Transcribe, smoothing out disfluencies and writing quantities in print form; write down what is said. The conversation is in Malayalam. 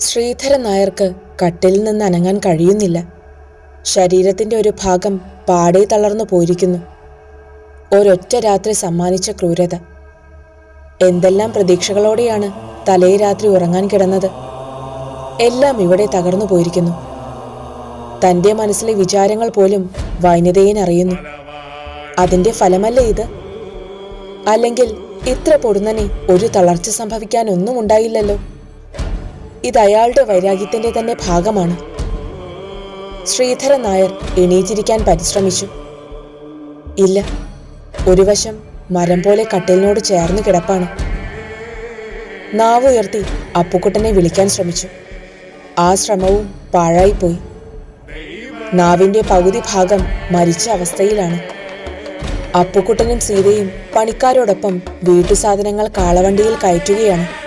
ശ്രീധരൻ നായർക്ക് കട്ടിലിൽ നിന്ന് അനങ്ങാൻ കഴിയുന്നില്ല. ശരീരത്തിന്റെ ഒരു ഭാഗം പാടെ തളർന്നു പോയിരിക്കുന്നു. ഒരൊറ്റ രാത്രി സമ്മാനിച്ച ക്രൂരത. എന്തെല്ലാം പ്രതീക്ഷകളോടെയാണ് തലേ രാത്രി ഉറങ്ങാൻ കിടന്നത്. എല്ലാം ഇവിടെ തകർന്നു പോയിരിക്കുന്നു. തന്റെ മനസ്സിലെ വിചാരങ്ങൾ പോലും വൈനതേയൻ അറിയുന്നു. അതിന്റെ ഫലമല്ലേ ഇത്? അല്ലെങ്കിൽ ഇത്ര പൊടുന്നനെ ഒരു തളർച്ച സംഭവിക്കാൻ ഒന്നും ഉണ്ടായില്ലല്ലോ. ഇത് അയാളുടെ വൈരാഗ്യത്തിന്റെ തന്നെ ഭാഗമാണ്. ശ്രീധരൻ നായർ എണീറ്റിരിക്കാൻ പരിശ്രമിച്ചു. ഇല്ല, ഒരു വശം മരം പോലെ കട്ടിലിനോട് ചേർന്ന് കിടപ്പാണ്. നാവുയർത്തി അപ്പുക്കുട്ടനെ വിളിക്കാൻ ശ്രമിച്ചു. ആ ശ്രമവും പാഴായിപ്പോയി. നാവിന്റെ പകുതി ഭാഗം മരിച്ച അവസ്ഥയിലാണ്. അപ്പുക്കുട്ടനും സീതയും പണിക്കാരോടൊപ്പം വീട്ടുസാധനങ്ങൾ കാളവണ്ടിയിൽ കയറ്റുകയാണ്.